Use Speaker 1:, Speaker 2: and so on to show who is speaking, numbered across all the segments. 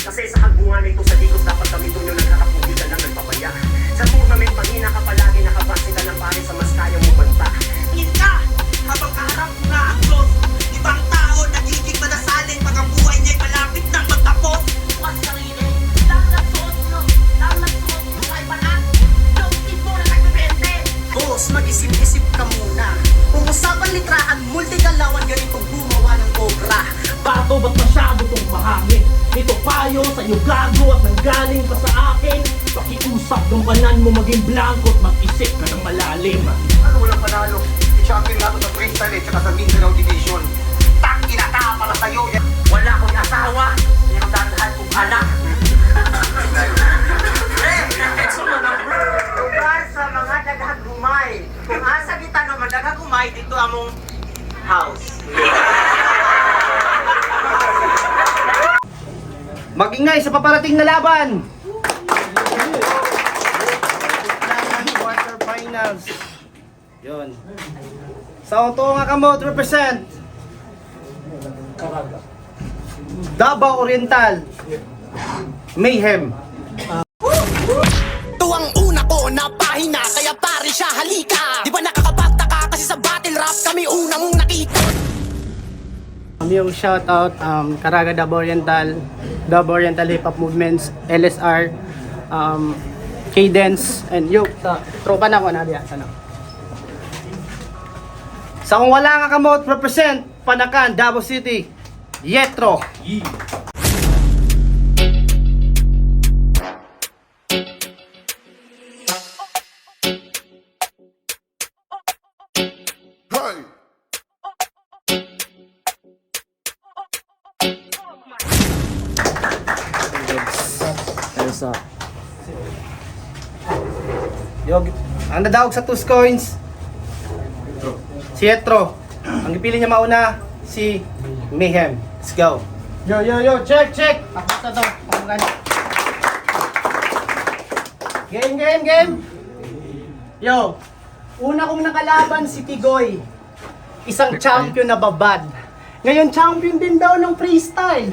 Speaker 1: Kasi sa hagbungan ito sa dikos dapat kami doon yung nagkakapugi ka lang nagpapaya. Sa tournament pangina ka palagi nakabase ka ng pare sa mas kaya mong banta.
Speaker 2: Tingin ka habang kaharap mo na ang Diyos. Ibang tao nagiging madasalin pag ang buhay niya'y malapit nang magtapos.
Speaker 3: Huwag sarili, lang nagsuot nyo sa iba na. Lungkit mo na nagbibente.
Speaker 2: Boss, mag-isip-isip ka muna. Kung usapan litrahan, multigalawan ganitong gumawa ng obra.
Speaker 4: Bato ba't masyado tong mahangin? Ito payo sa iyo gago at nanggaling pa sa akin. Pakiusap ng banan mo maging blanco at mag-isip ka ng malalim.
Speaker 5: Ano walang panalo? I-champion nato sa freestyle at saka sa Mindanao Division. Tangina ka para sa'yo yan.
Speaker 1: Wala akong asawa, pero dadahan kong anak.
Speaker 2: Lugar sa mga daghagumay. Kung asa kita naman daghagumay, dito among house.
Speaker 6: Mag-ingay sa paparating na laban! Quarterfinals. Yun. Sa ito nga kamot, represent Davao Oriental Mayhem.
Speaker 7: Ito ang una ko na pahina, kaya pare siya halika. Di ba nakakabagta ka kasi sa battle rap kami una mong nakita.
Speaker 6: Yung shoutout, Caraga Davao Oriental Hip Hop Movements, LSR, Cadence, and yo, tropa na ko na diya. Sa kung wala nga kamot, represent Panakan, Davao City, Yetro. Yo, ang nadawag sa 2 coins si Yetro. Ang ipili niya mauna si Mayhem. Let's go. Yo, check. Pakita to. Game. Yo, una kong nakalaban si Tigoy. Isang champion na babad. Ngayon champion din daw ng freestyle.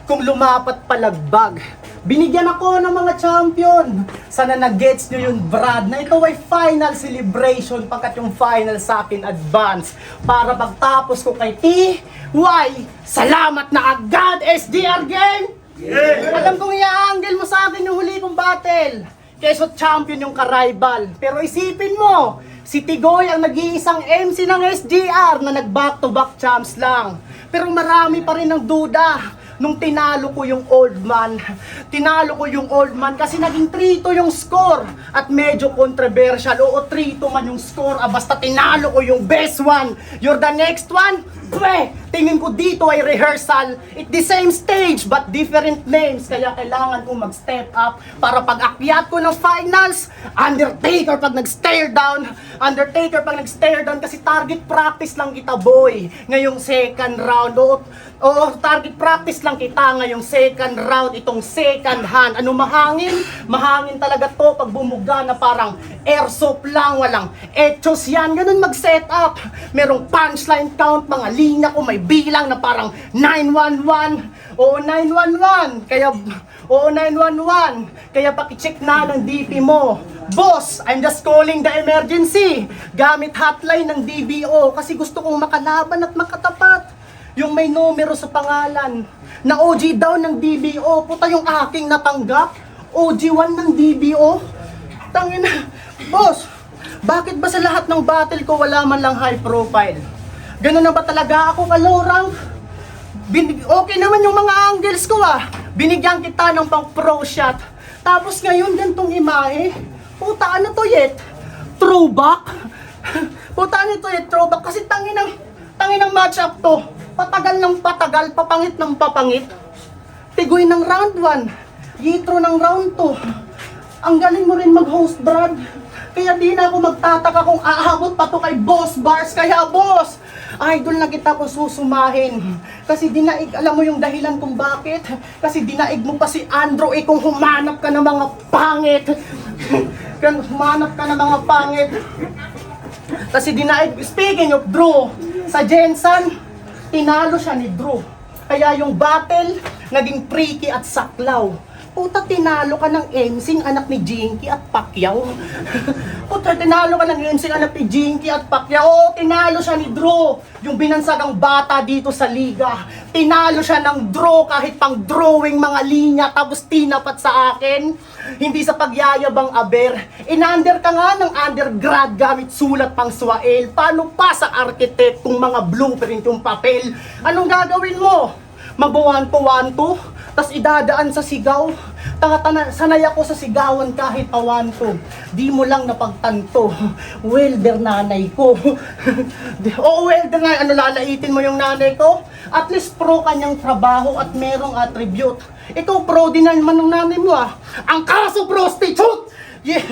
Speaker 6: Kung lumapat palagbag. Binigyan ako ng mga champion. Sana nag-gets nyo yun, Brad, na ito ay final celebration pagkat yung final sa akin advance. Para pagtapos ko kay TY, salamat na agad, SDR gang! Yeah. Alam kong i-angle mo sa akin yung huli kong battle. Keso champion yung ka-rival. Pero isipin mo, si Tigoy ang nag-iisang MC ng SDR na nag-back-to-back champs lang. Pero marami pa rin ang duda. Nung tinalo ko yung old man kasi naging 3-2 yung score at medyo controversial. Oo, 3-2 man yung score, basta tinalo ko yung best one. You're the next one? Tingin ko dito ay rehearsal. It's the same stage but different names. Kaya kailangan kong mag-step up para pag-akyat ko ng finals, Undertaker pag nag-stare down kasi target practice lang kita, boy. Ngayong second round, Oo, target practice lang kita ngayong second round, itong second hand. Ano mahangin? Mahangin talaga to pag bumuga na parang airsoft lang, walang etchos yan. Ganun mag-set up. Merong punchline count, mga linya ko may bilang na parang 911. Oo, 911. Kaya pakicheck na ng DP mo. Boss, I'm just calling the emergency. Gamit hotline ng DBO kasi gusto kong makalaban at makatapat. Yung may numero sa pangalan na OG daw ng DBO. Puta yung aking natanggap. OG1 ng DBO. Tangina. Boss, bakit ba sa lahat ng battle ko wala man lang high profile? Ganun na ba talaga ako ka-low rank? Okay naman yung mga angles ko Binigyan kita ng pang pro shot. Tapos ngayon gantong imahe. Puta ano to yet? Throwback? Puta ano to yet? Throwback? Kasi tanginang match up to. Patagal ng patagal, papangit ng papangit. Tigoy ng round 1, Yitro ng round 2. Ang galing mo rin mag-host, Brad. Kaya di na ako magtataka kung aabot pa to kay Boss Bars. Kaya boss, idol na kita kung susumahin. Kasi dinaig, alam mo yung dahilan kung bakit? Kasi dinaig mo pa si Andrew kung humanap ka ng mga pangit. Kasi dinaig, speaking of Drew, sa Jensen, tinalo siya ni Drew. Kaya yung battle, naging tricky at saklaw. Puta, tinalo ka ng Ensing, anak ni Jinky at Pacquiao. Puta, tinalo ka ng Ensing, anak ni Jinky at Pacquiao. Oo, tinalo siya ni Drew, yung binansagang bata dito sa liga. Tinalo siya ng Drew kahit pang drawing mga linya, tapos tinapat sa akin. Hindi sa pagyayabang aber. In-under ka nga ng undergrad gamit sulat pang swael. Paano pa sa architect kung mga blueprint yung papel? Anong gagawin mo? Magbawanto-wanto, tas idadaan sa sigaw. Sanay ako sa sigawan kahit pawanto. Di mo lang napagtanto. Welder nanay ko. Oo, welder nga. Ano, lalaitin mo yung nanay ko? At least pro kanyang trabaho at merong attribute. Ikaw pro din naman ng nanay mo ah. Ang kaso prostitute! Yeah,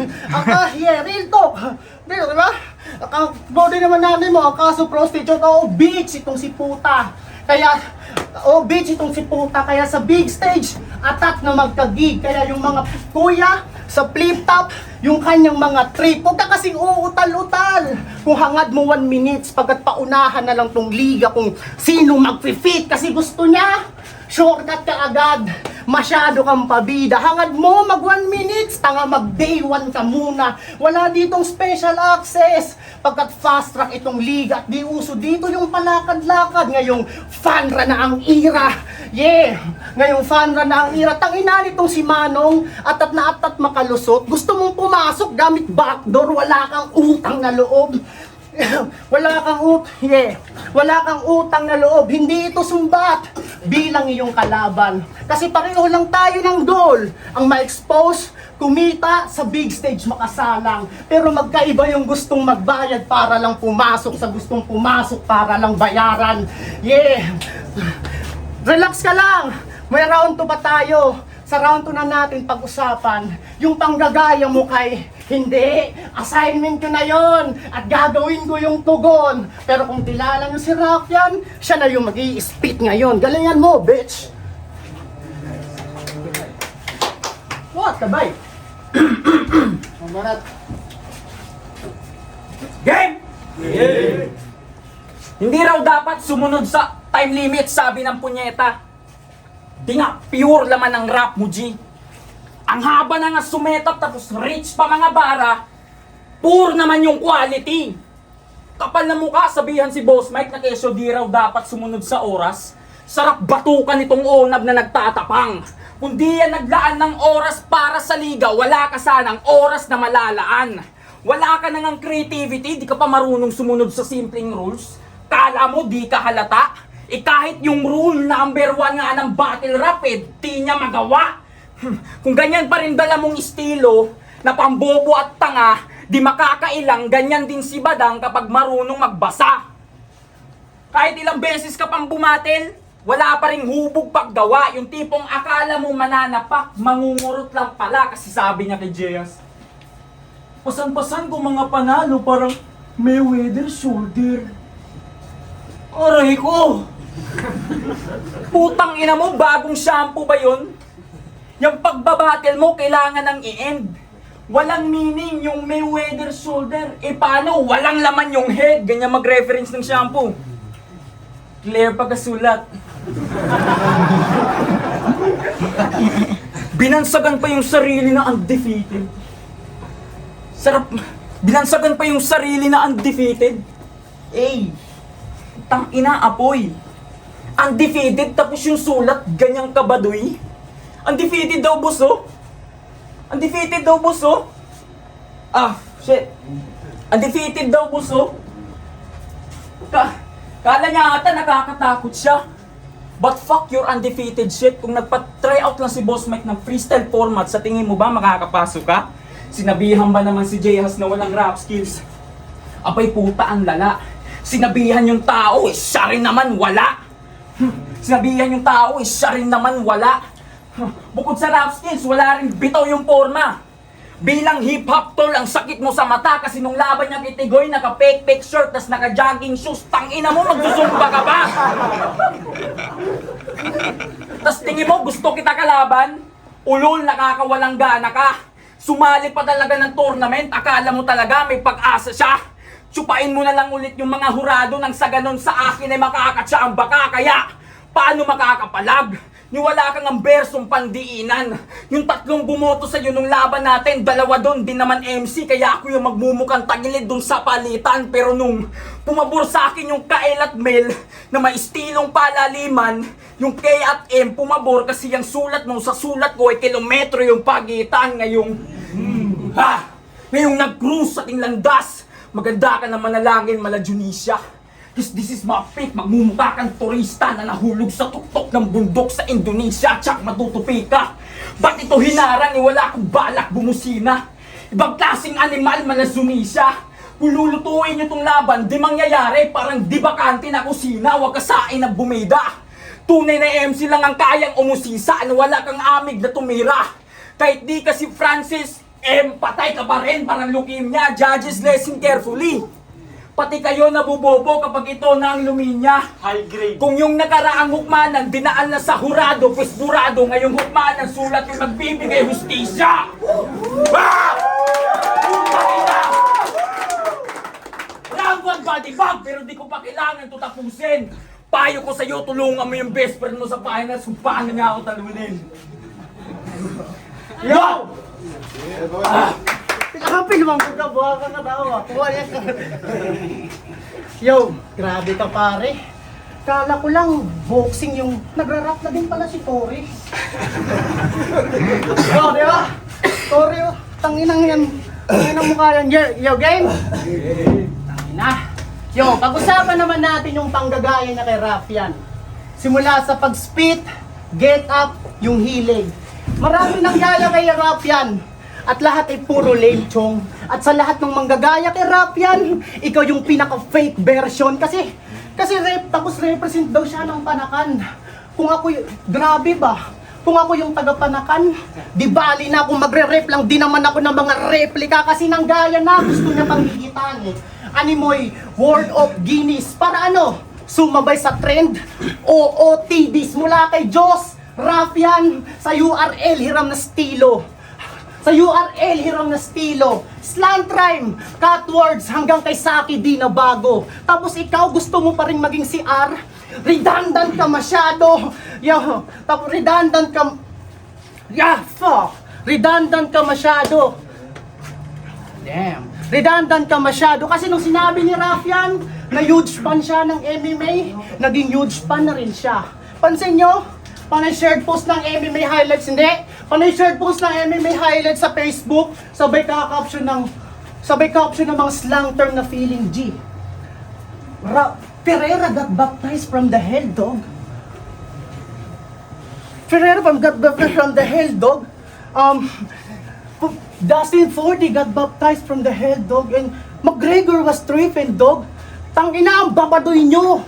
Speaker 6: real talk. Diba? Ang pro din naman nanay mo, ang kaso prostitute. Oo, bitch itong si puta. Kaya, bitch itong si puta. Kaya sa big stage, atat na magkagig. Kaya yung mga kuya, sa flip top, yung kanyang mga trip. Huwag ka kasing uutal-utal. Kung hangad mo 1 minutes, pagkat paunahan na lang tong liga kung sino mag-fit. Kasi gusto niya, shortcut ka agad. Masyado kang pabida. Hangad mo mag 1 minutes, tanga mag day 1 ka muna. Wala ditong special access. Pagkat fast track itong liga at di uso dito yung palakad-lakad. Ngayong fanra na ang ira. Yeah! Ngayong fanra na ang ira. Tangina nitong si Manong, atat na atat makalusot. Gusto mong pumasok gamit backdoor, wala kang utang na loob. Wala kang utang na loob. Hindi ito sumbat bilang iyong kalaban. Kasi pareho lang tayo ng goal. Ang ma-expose, kumita, sa big stage makasalang. Pero magkaiba yung gustong magbayad para lang pumasok sa gustong pumasok para lang bayaran. Yeah! Relax ka lang! May round 2 pa tayo. Sa round 2 na natin pag-usapan, yung panggagaya mo kay hindi, assignment ko na yon at gagawin ko yung tugon. Pero kung kilala nyo si Rafian, siya na yung mag-i-spit ngayon. Galingan mo, bitch! What, kabay?
Speaker 8: Game! Hindi raw dapat sumunod sa time limit, sabi ng punyeta. Di nga, pure laman ng rap mo, G. Ang haba na nga sumetap tapos rich pa mga bara, pure naman yung quality. Kapal na mukha, sabihan si Boss Mike na kesyo di raw dapat sumunod sa oras. Sarap batukan itong onab na nagtatapang. Kung di yan naglaan ng oras para sa liga, wala ka sanang oras na malalaan. Wala ka nang creativity, di ka pa marunong sumunod sa simpleng rules. Kala mo di ka halata? Kahit yung rule number 1 nga ng battle rapid, di niya magawa. Kung ganyan pa rin dala mong estilo, na pambobo at tanga, di makakailang, ganyan din si Badang kapag marunong magbasa. Kahit ilang beses ka pang bumatil, wala pa ring hubog paggawa. Yung tipong akala mo mananapak, mangungurot lang pala. Kasi sabi niya kay Jeyas, pasan-pasan ko mga panalo, parang Mayweather shoulder. Aray ko! Putang ina mo, bagong shampoo ba yun? Yung pagbabattle mo, kailangan ng i-end. Walang meaning yung Mayweather shoulder. Paano? Walang laman yung head. Ganyan mag-reference ng shampoo. Clear pagkasulat. Binansagan pa yung sarili na undefeated. Sarap. Binansagan pa yung sarili na undefeated. Tangina, apoy. Undefeated tapos yung sulat ganyang kabaduy. Undefeated daw, boss, oh. Undefeated daw, boss, oh. Shit. Undefeated daw, boss, oh. Kala niya ata nakakatakot siya. But fuck your undefeated shit. Kung nagpa-try out lang si Boss Mike ng freestyle format, sa tingin mo ba makakapasok ka? Sinabihan ba naman si Jeyas na walang rap skills? Abay puta ang lala. Sinabihan yung tao, siya rin naman wala. Sinabihan yung tao, siya rin naman wala. Bukod sa rap skills, wala rin bitaw yung forma. Bilang hip-hop tol, ang sakit mo sa mata kasi nung laban niya kay Tigoy, naka-fake shirt, tas naka-jogging shoes. Tangina mo, magsusumba ka ba? Tas tingin mo, gusto kita kalaban? Ulol, nakakawalang gana ka. Sumali pa talaga ng tournament, akala mo talaga may pag-asa siya. Tsupain mo na lang ulit yung mga hurado nang sa ganon sa akin ay makakatsa ang baka. Kaya, Paano makakapalag? Yung wala kang ang bersong pandiinan. Yung tatlong bumoto sa'yo nung laban natin, dalawa doon, di naman MC, kaya ako yung magmumukang tagilid doon sa palitan. Pero nung pumabor sa akin yung Kael at Mel na may estilong palaliman, yung K at M pumabor kasi yung sulat nung sa sulat ko ay kilometro yung pagitan. Ngayong nag-cruise sa ating landas, maganda ka na manalangin, mala Junisha. This is my pick, magmumukha kang turista na nahulog sa tuktok ng bundok sa Indonesia, tsak matutupi ka. Ba't ito hinarang, wala akong balak bumusina? Ibang klaseng animal, mala Junisha. Kung lulutuin nyo tong laban, di mangyayari, parang di bakante na kusina, wag kasain na bumida. Tunay na MC lang ang kayang umusisa, na wala kang amig na tumira. Kahit di kasi Francis, patay ka pa rin, parang leukemia, judges listen carefully. Pati kayo nabubobo kapag ito na ang luminya.
Speaker 4: High grade.
Speaker 8: Kung yung nakaraang hukmanan, dinaan na sa hurado, pwesburado, ngayong hukmanan, sulat yung nagbibigay hustisya. Round 1 body bag, pero di ko pa kailangan ito tapusin. Payo ko sa'yo, tulungan mo yung best friend mo sa finals kung paano nga ako talunin. Yo!
Speaker 6: Pinakapil mo ang pagkabuha ka na daw. Yo, grabe ka pare. Kala ko lang boxing yung nagra-rap na din pala si Tori. Yo, di ba? Tori, tanginang yan. Tanginang mukha yan. Yo, game? Tangina. Yo, pag-usapan naman natin yung panggagaya na kay Rafian. Simula sa pag-spit, get up, yung hilig. Marami nang gaya kay Rafian. At lahat ay puro lame chong. At sa lahat ng manggagaya kay Rafian, ikaw yung pinaka-fake version. Kasi tapos represent daw siya ng Panakan. Kung ako grabe ba? Kung ako yung taga-Panakan, di bali na kung magre-rep lang, di naman ako ng mga replika. Kasi nang gaya na, gusto niya pang higitan eh. Animoy, World of Guinness. Para ano? Sumabay sa trend? OOTDs mula kay Diyos. Rafian, sa URL, hiram na estilo. Sa URL, hiram na estilo. Slant rhyme, cut words, hanggang kay Saki di na bago. Tapos ikaw, gusto mo pa rin maging si R? Redundant ka masyado. Tapos redundant ka... fuck. Redundant ka masyado. Damn. Redundant ka masyado. Kasi nung sinabi ni Rafian na huge fan siya ng MMA, naging huge fan na rin siya. Pansin nyo? Panay shared post ng MMA highlights, hindi? Panay shared post ng MMA highlights sa Facebook, sabay caption ng mga slang term na feeling G. Ferreira got baptized from the hell, dog. Ferreira got baptized from the hell, dog. Dustin 40 got baptized from the hell, dog. And McGregor was stripping, dog. Tangina ang babadoy nyo.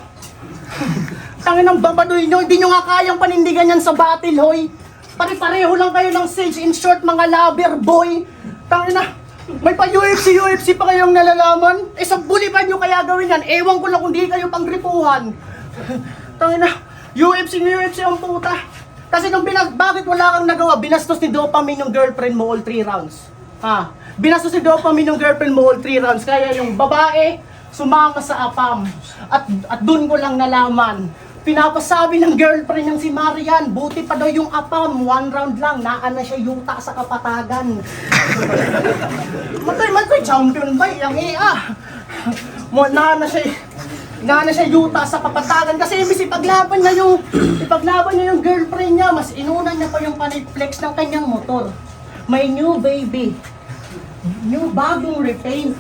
Speaker 6: Tangina ang babadoy nyo. Hindi nyo nga kayang panindigan yan sa battle, hoy. Pare-pareho lang kayo ng sage. In short, mga lover boy. Tangina, may pa UFC pa kayong nalalaman. Sa bulipan nyo kaya gawin yan. Ewan ko lang kung di kayo panggripuhan. Tangina, UFC ang puta. Kasi bakit wala kang nagawa? Binastos ni Dopamine yung girlfriend mo all 3 rounds. Binastos ni Dopamine yung girlfriend mo all 3 rounds. Kaya yung babae, sumama sa APAM. At dun ko lang nalaman. Pinapasabi ng girlfriend niyang si Marian, buti pa daw yung APAM, 1 round lang, naan na siya yuta sa kapatagan. Matay, champion ba? Yang naan na siya yuta sa kapatagan. Kasi imbis ipaglaban niya yung girlfriend niya, mas inuna niya pa yung panay-flex ng kanyang motor. May new baby. New bagong repaint.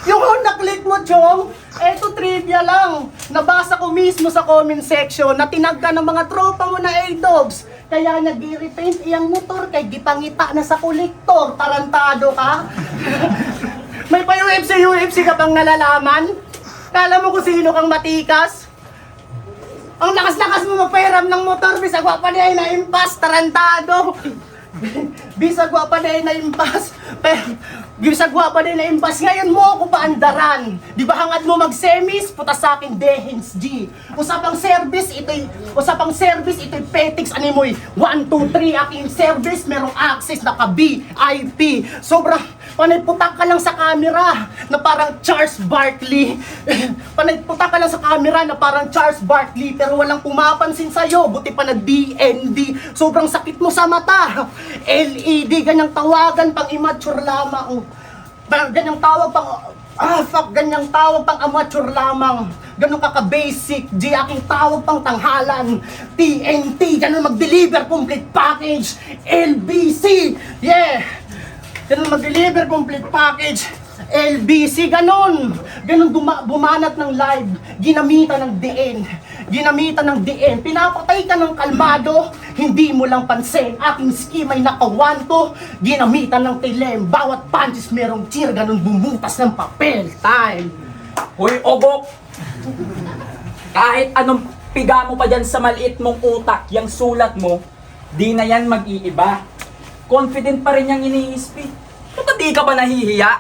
Speaker 6: Yung na-click mo, Chong, eto trivia lang. Nabasa ko mismo sa comment section na tinag ka ng mga tropa mo na A-Dogs. Kaya nag-repaint iyang motor kay gipangita na sa kolektor. Tarantado ka? May pa UFC ka bang nalalaman? Kala mo kung sino kang matikas? Ang lakas-lakas mo magpairam ng motor, bisag pa na ay na-impas, tarantado. Bisag pa na ay na-impas. Bisag pa na ay na-impas. Ngayon mo ako paandaran. Di ba hangad mo mag-semis? Puta sa akin, Dehens G. Usapang service, ito'y petics, animoy. 1, 2, 3, aking service, merong access na ka-VIP. Panay putak ka lang sa camera na parang Charles Barkley. Panay putak ka lang sa camera na parang Charles Barkley pero walang pumapansin sa'yo. Buti pa nag-DND. Sobrang sakit mo sa mata. LED, ganyang tawagan pang immature lamang. Ganyang tawag pang... ganyang tawag pang amateur lamang. Ganun kaka-basic. Di aking tawag pang tanghalan. TNT, ganun mag-deliver complete package. LBC, yeah! Ganun mag-deliver complete package. LBC, ganun! Ganun bumanat ng live. Ginamitan ng DN. Ginamitan ng DN. Pinapatay ka ng kalmado. Hindi mo lang pansin. Aking scheme ay nakawanto. Ginamitan ng tilem. Bawat punches merong cheer. Ganun bumutas ng papel. Time.
Speaker 8: Hoy, Ogok! Kahit anong piga mo pa dyan sa maliit mong utak, yung sulat mo, di na yan mag-iiba. Confident pa rin yung ini-speak. Puta di ka ba nahihiya?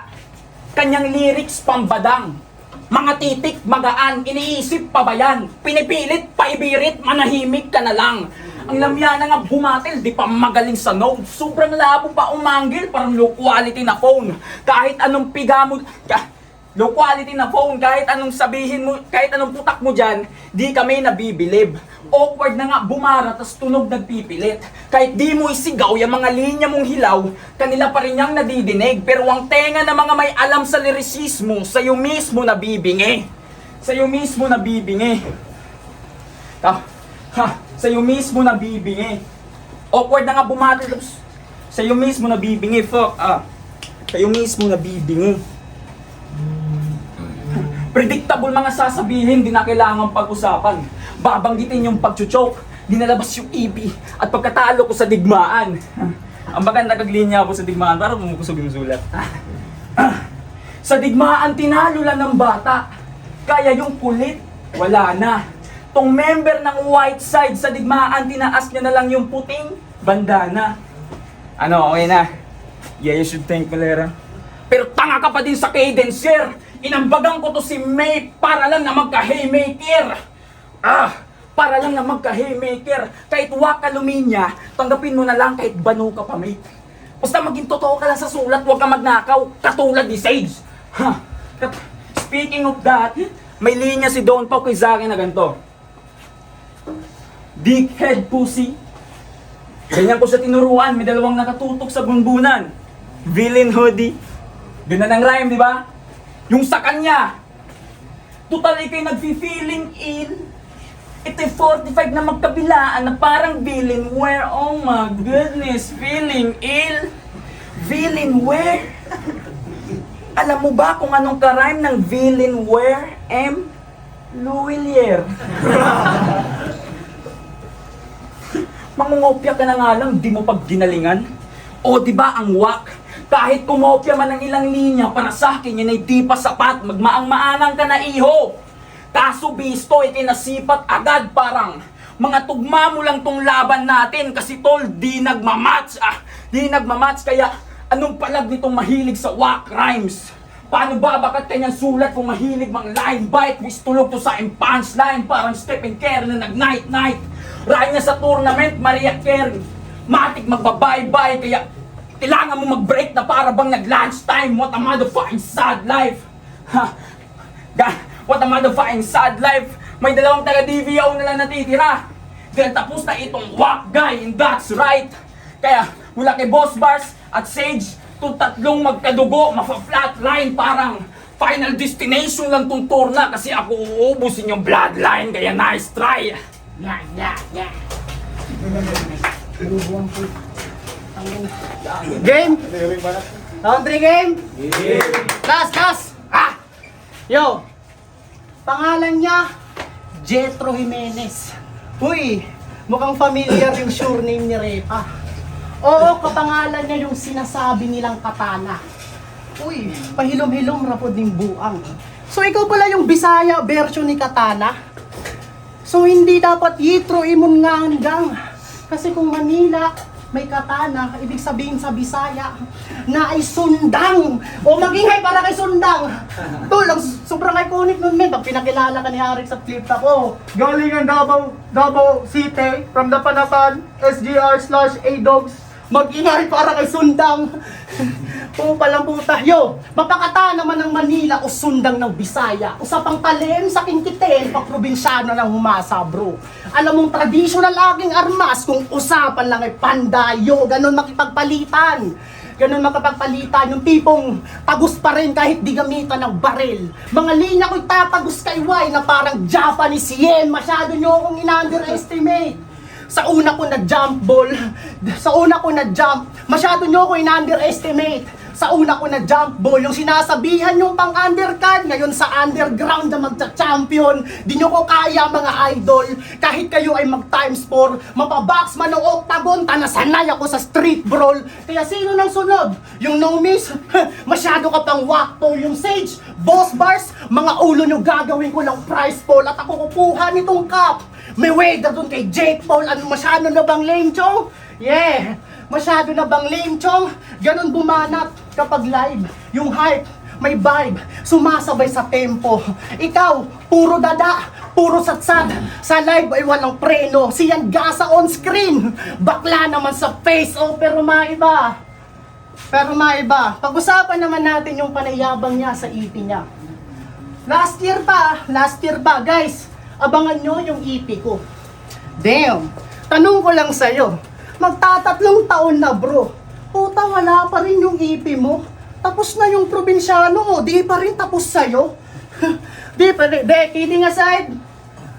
Speaker 8: Kanyang lyrics pambadang. Mga titik, magaan, iniisip pa ba yan? Pinipilit, paibirit, manahimik ka na lang. Ang lamya na nga bumatil, di pa magaling sa notes. Sobrang labo pa umanggil, parang low quality na phone. Kahit anong piga mo... Low quality na phone, kahit anong sabihin mo, kahit anong putak mo dyan, di kami nabibilib. Awkward na nga bumara, tas tunog nagpipilit. Kahit di mo isigaw, yung mga linya mong hilaw, kanila pa rin niyang nadidinig. Pero ang tenga na mga may alam sa lirisismo, sa'yo mismo nabibingi. Sa'yo mismo nabibingi. Sa'yo mismo nabibingi. Awkward na nga bumara, tapos sa'yo mismo nabibingi, sa'yo mismo nabibingi. Predictable mga sasabihin, di na kailangan pag-usapan. Babanggitin yung pagchuchok, dinalabas yung EP, at pagkatalo ko sa digmaan. Ang baga nagaglinya ako sa digmaan, para bumukusog yung sulat. Sa digmaan, tinalo lang ng bata. Kaya yung kulit, wala na. Tong member ng white side sa digmaan, tinaas niya na lang yung puting bandana. Ano, okay na? Yeah, you should thank Malera. Pero tanga ka pa din sa cadence, sir! Inambagan ko to si May para lang na magka-haymaker. Para lang na magka-haymaker. Kahit waka luminya, tanggapin mo na lang kahit bano ka pa, mate. Basta maging totoo ka lang sa sulat, huwag ka magnakaw. Katulad ni Sage. Speaking of that, may linya si Don Pao kay Zaki na ganito. Dickhead pussy. Ganyan ko sa tinuruan, may dalawang nakatutok sa bunbunan. Villain hoodie. Ganda ng rhyme, di ba? Yung sa kanya, total ikay nagfi-feeling ill. Ito'y 45 na magkabilaan na parang villain where, oh my goodness, feeling ill. Villain where? Alam mo ba kung anong karime ng villain where? M. Luwilier. Mangungopya ka na nga lang, di mo pag ginalingan. O di ba ang wak? Kahit kumopya man ng ilang linya, para sa akin yun ay di pa sapat. Magmaang-maangang ka na iho. Kaso bisto, itinasipat agad parang mga tugma mo lang tong laban natin. Kasi tol, di nagmamatch. Di nagmamatch, kaya anong palag nitong mahilig sa whack rhymes? Paano babakat kanyang sulat kung mahilig mang line bite? Wish tulog to sa punchline, parang Stephen Curry na nag-night-night. Rhyme niya sa tournament, Maria Carey. Matik magbabay-bye, kaya kailangan mo mag-break na para bang nag-lunchtime. What a motherfucking sad life. What a motherfucking sad life. May dalawang taga-DVO na lang natitira. Dahil tapos na itong whack guy, and that's right. Kaya mula kay Boss Bars at Sage, itong tatlong magkadugo, mafa-flatline, parang final destination lang tong tour na. Kasi ako uubusin yung bloodline, kaya nice try. Yeah.
Speaker 6: Game? Round 3 game? Last! Yo! Pangalan niya, Jetro Jimenez. Uy, mukhang familiar yung sure name ni Repa. Oo, kapangalan niya yung sinasabi nilang katana. Uy, pahilom-hilom rapod ng buang. So ikaw pala yung Bisaya version ni katana? So hindi dapat Yitro imon nga hanggang. Kasi kung Manila, may katana, ibig sabihin sa Bisaya, na ay sundang. O magingay para kay sundang. Tol, sobrang iconic nun, men. Pag pinakilala ka ni Harik sa flip top, oh. Galing ang Davao City, from the Panapan, SGR/A-Dogs. Magingay para kay sundang. Palang puta, yo, mapakata naman ng Manila o sundang ng Bisaya. Usapang talim sa Kinkitel, pagprobinsyano ng humasa, bro. Alam mong traditional aking armas, kung usapan lang ay pandayo, ganun makipagpalitan. Ganun makapagpalitan, yung tipong tagus pa rin kahit di gamitan ng baril. Mga linya ko'y tatagus kay Y na parang Japanese yen, masyado nyo akong in-underestimate. Sa una ko na jump ball, masyado nyo ako in-underestimate. Sa una ko na jump ball, yung sinasabihan yung pang undercard, ngayon sa underground na magcha-champion, di nyo ko kaya mga idol. Kahit kayo ay mag-times 4, mapabox man ng octagon, tanasanay ako sa street brawl. Kaya sino nang sunod? Yung no miss, masyado ka pang wakto. Yung sage, boss bars, mga ulo nyo gagawin ko lang prize poll at ako kukuha nitong cup. May weather dun kay Jake Paul, ano masyado na bang lame chong? Yeah, masyado na bang lame chong? Ganon bumanat kapag live, yung hype, may vibe, sumasabay sa tempo. Ikaw, puro dada, puro satsad, sa live ay walang preno, siyan gasa on screen, bakla naman sa face, oh pero maiba. Pero maiba, pag-usapan naman natin yung panayabang niya sa EP niya. Last year pa guys, abangan nyo yung EP ko. Damn, tanong ko lang sa'yo, magtatatlong taon na bro, puta wala pa rin yung EP mo. Tapos na yung probinsyano mo, di pa rin tapos sa'yo. Di pa rin, kidding aside,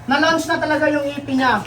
Speaker 6: na-launch na talaga yung EP niya.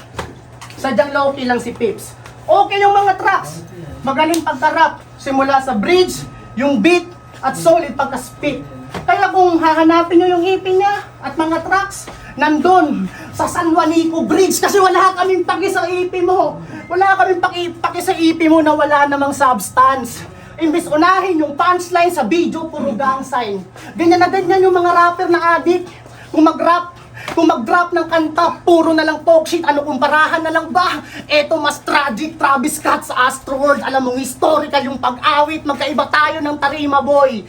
Speaker 6: Sadyang low-key lang si Pips. Okay yung mga tracks, magaling pagka-rap, simula sa bridge, yung beat, at solid pagka-spit. Kaya kung hahanapin nyo yung EP niya at mga tracks, nandun sa San Juanico Bridge kasi wala kaming paki sa EP mo. Wala kaming paki sa EP mo na wala namang substance. Imbis unahin yung punchline sa video, puro gang sign. Ganyan na ganyan yung mga rapper na addict. Kung mag-drop ng kanta, puro na lang talk shit. Ano kumparahan na lang ba? Eto mas tragic, Travis Scott sa Astroworld. Alam mong historical yung pag-awit. Magkaiba tayo ng Tarima Boy.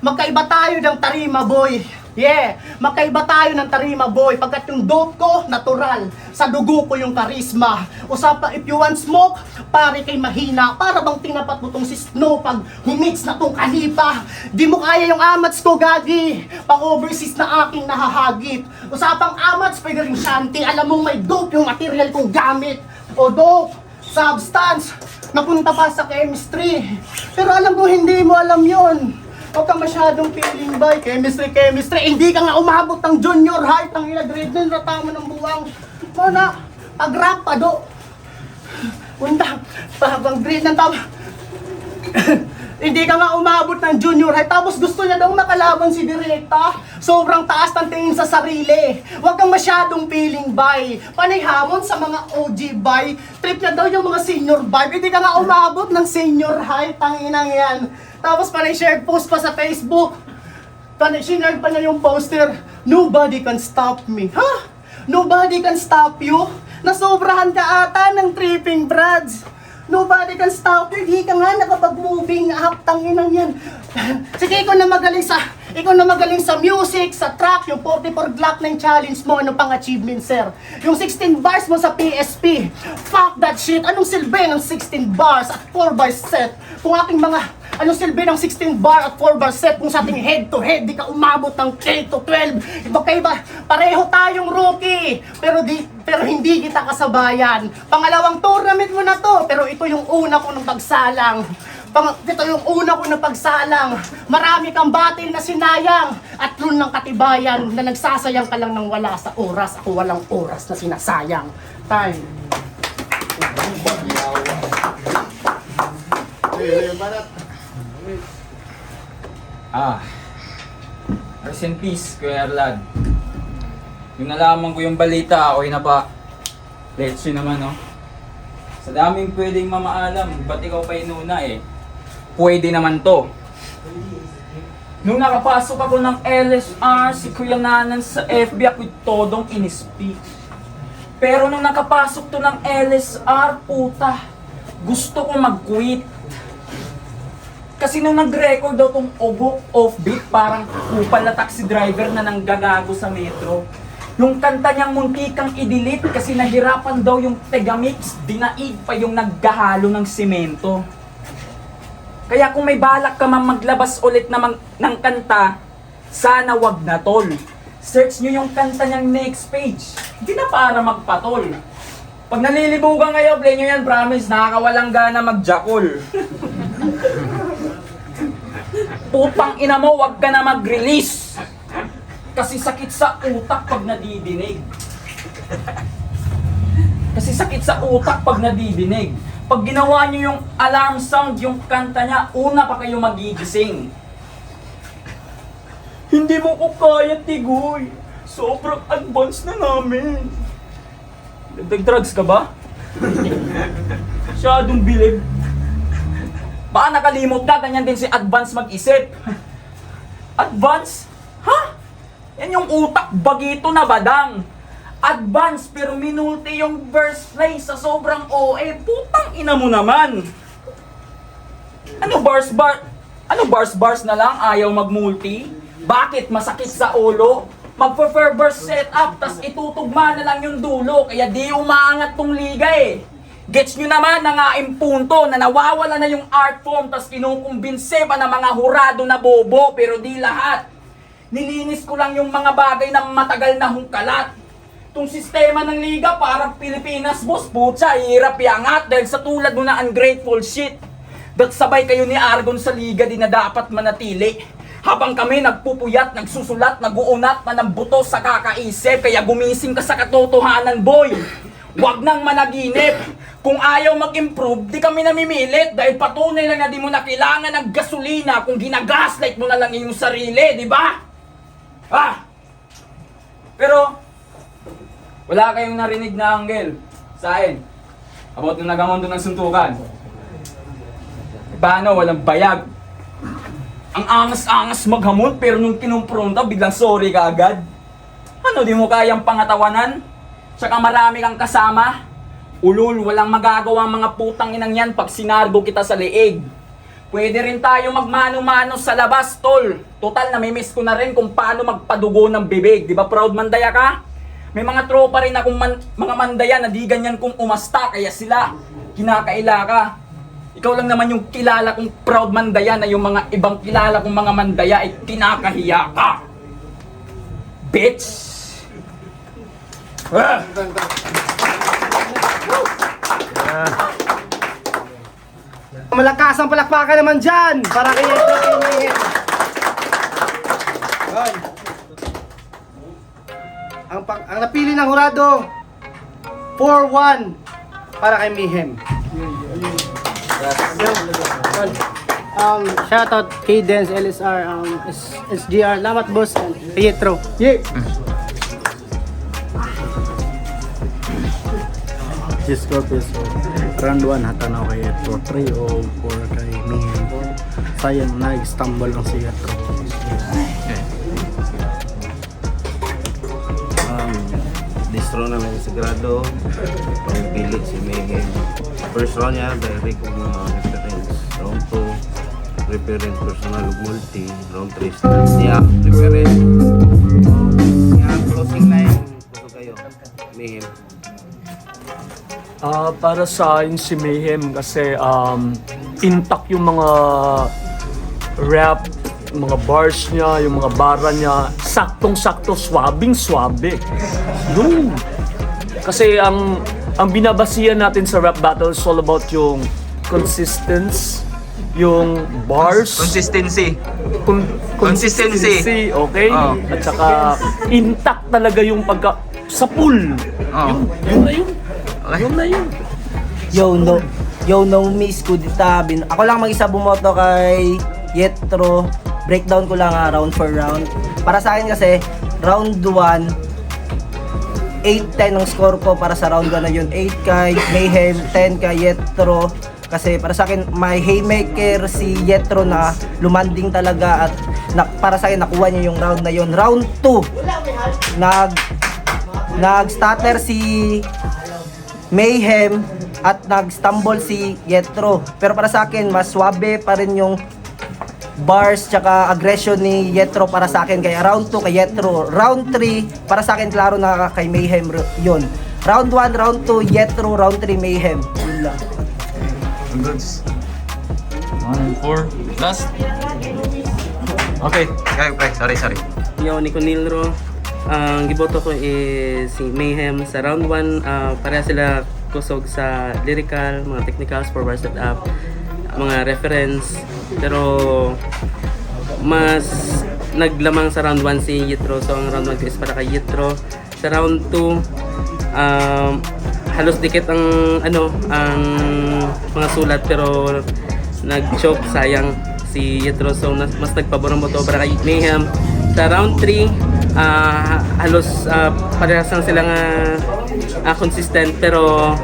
Speaker 6: Magkaiba tayo ng Tarima Boy. Yeah, magkaiba tayo ng Tarima Boy. Pagkat yung dope ko, natural. Sa dugo ko yung karisma. Usapa, if you want smoke, pare kay mahina. Para bang tinapat mo tong si Snow pag humix na tong kalipa. Di mo kaya yung amats ko, gagi. Pang-overseas na aking nahahagip. Usapang amats, pwede rin shanty. Alam mong may dope yung material kong gamit. O dope, substance, napunta pa sa chemistry. Pero alam ko hindi mo alam yon. Huwag ka masyadong feeling by chemistry. Hindi ka nga umabot ng junior high. Tang ina grade nun, rata mo ng buwang. Mana, pag-rap pa do. Punta, pag grade ng tama. Hindi ka nga umabot ng junior high. Tapos gusto niya daw makalaban si Direkta. Sobrang taas ng tingin sa sarili. Huwag kang masyadong feeling by. Panay hamon sa mga OG by. Trip niya daw yung mga senior vibe. Hindi ka nga umabot ng senior high. Tanginang yan. Tapos panay share post pa sa Facebook. Panay sinare pa niya yung poster. Nobody can stop me. Ha? Nobody can stop you? Nasobrahan ka ata ng tripping brads. Nobody can stop you. Di ka nga nakapag-moving up. Tanginang yan. Sige, ikaw na magaling sa music, sa track, yung 44 Glock ng challenge mo, ano pang achievement, sir? Yung 16 bars mo sa PSP. Fuck that shit. Anong silbi ng 16 bars at 4 bars set? Kung aking mga anong silbi ng 16 bar at 4 bar set kung sa ating head to head di ka umabot ng K to 12. Iba, pareho tayong rookie. Pero hindi kita kasabayan. Pangalawang tournament mo na to, pero ito yung una ko ng pagsalang. Ito yung una ko ng pagsalang. Marami kang battle na sinayang at run ng katibayan na nagsasayang ka lang ng wala sa oras. Ako walang oras na sinasayang. Time.
Speaker 8: Rest in peace, Kuya Erlad. Yung nalaman ko yung balita, okay na pa. Let's yun naman, no? Sa daming pwedeng mamaalam, ba't ikaw pa inuna eh? Pwede naman to. Nung nakapasok ako ng LSR, si Kuya Nanan sa FB ako'y todong in-speak. Pero nung nakapasok to ng LSR, puta, gusto ko mag-quit. Kasi nung nag-record daw tong Ogo Offbeat, parang kupal na taxi driver na nanggagago sa metro. Yung kanta niyang muntikang i-delete kasi nahirapan daw yung Tegamix, dinaig pa yung naggahalo ng simento. Kaya kung may balak ka man maglabas ulit ng kanta, sana wag na tol. Search nyo yung kanta niyang next page. Hindi na para magpatol. Pag nalilibugan kayo, play nyo yan, promise, nakakawalang gana magjakol. Putang ina mo, wag ka na mag-release. Kasi sakit sa utak pag nadidinig. Kasi sakit sa utak pag nadidinig. Pag ginawa nyo yung alarm sound, yung kanta niya, una pa kayo magigising. Hindi mo ko kaya, Tigoy. Sobrang advance na namin. Nag-drugs ka ba? Masyadong bilib. Baka nakalimot ka, ganyan din si Advance mag-isip. Advance? Ha? Yan yung utak bagito na badang. Advance pero minulti yung verse play sa sobrang OA. Putang ina mo naman. Ano bars na lang ayaw magmulti? Bakit masakit sa ulo? Mag-prefer verse setup tas itutugma na lang yung dulo kaya di umaangat tong liga eh. Gets nyo naman na nga punto na nawawala na yung art form tas kinukumbinse pa ng mga hurado na bobo pero di lahat. Nilinis ko lang yung mga bagay na matagal na hungkalat. Itong sistema ng liga parang Pilipinas, boss, putsa, hirap iangat dahil sa tulad mo na ungrateful shit. Ba't sabay kayo ni Argon sa liga di na dapat manatili? Habang kami nagpupuyat, nagsusulat, naguunat na ng buto sa kakaisip, kaya gumising ka sa katotohanan, boy. Huwag nang managinip. Kung ayaw mag-improve, di kami namimilit dahil patunay lang na di mo na kailangan ng gasolina kung ginagaslight mo na lang yung sarili, di ba? Pero, wala kayong narinig na anggel sa akin about nung nagamondo ng suntukan. Paano? Walang bayag. Ang angas-angas maghamon pero nung kinumpronta biglang sorry ka agad. Ano, di mo kayang pangatawanan? Tsaka marami kang kasama. Ulul, walang magagawa mga putang inang yan pag sinargo kita sa leeg. Pwede rin tayo magmano-mano sa labas, tol. Total, namimiss ko na rin kung paano magpadugo ng bibig. Di ba proud mandaya ka? May mga tropa rin akong mga mandaya na di ganyan kung umasta kaya sila kinakaila ka. Ikaw lang naman yung kilala kong proud mandaya na yung mga ibang kilala kong mga mandaya ay kinakahiya ka. Bitch!
Speaker 6: Malakas ang palakpakan naman dyan para kay Yetro kay Mayhem. Ang napili ng hurado 4-1 para kay Mayhem. Shoutout Cadence, LSR, SGR, Lamat Boss, and Pietro. Yeah.
Speaker 9: Scorpius, round 1 hatanaw kay Yetro, 3 o 4 kay Mayhem. Sayang, nag-stumble lang si Yetro.
Speaker 10: Distro na lang sigurado pagpili si Mayhem. First round niya, direct kung reference. Round 2, reference personal ug multi. Round 3, stats niya, reference. Yung closing line, puso kayo. Mayhem.
Speaker 11: Para sa akin si Mayhem kasi intact yung mga rap, mga bars niya, yung mga bara niya, saktong-sakto, swabing-swabe. Yun. Kasi ang binabasihan natin sa rap battle is all about yung consistency, yung bars.
Speaker 8: Consistency.
Speaker 11: Consistency, okay? At saka intact talaga yung pagka sa pool. Yun na yun. Yun na yun.
Speaker 12: Yo, no miss ko dita. Ako lang mag-isa bumoto kay Yetro. Breakdown ko lang round for round. Para sa akin kasi, round 1, 8-10 ang score ko para sa round 1 na yun. 8 kay Mayhem, 10 kay Yetro. Kasi para sa akin, may haymaker si Yetro na lumanding talaga at para sa akin, nakuha niya yung round na yun. Round 2, nag-stutter si Mayhem at nag-stumble si Yetro. Pero para sa akin, mas swabe pa rin yung bars tsaka aggression ni Yetro para sa akin. Kaya round 2 kay Yetro. Round 3, para sa akin, klaro na kay Mayhem yun. Round 1, round 2, Yetro. Round 3, Mayhem. Yun lang.
Speaker 13: Round 4. Last. Okay. Sorry.
Speaker 14: Yo, Nico Nilro. Ang giboto ko is si Mayhem sa round 1. Pareha sila kusog sa lyrical, mga technicals for bar setup, mga reference. Pero mas naglamang sa round 1 si Yitro. So ang round 1 is para kay Yitro. Sa round 2, halos dikit ang ang mga sulat pero nag-choke, sayang si Yitro. So mas nagpabor ang boto para kay Mayhem. Sa round 3, halos parehas lang sila nga consistent pero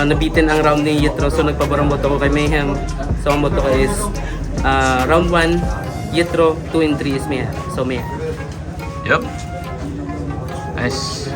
Speaker 14: nabitin ang round ni Yitro. So nagpabor ang boto ko kay Mayhem. So ang boto ko is round 1 Yitro, 2 and 3 is Mayhem. So Mayhem.
Speaker 13: Yup. Nice.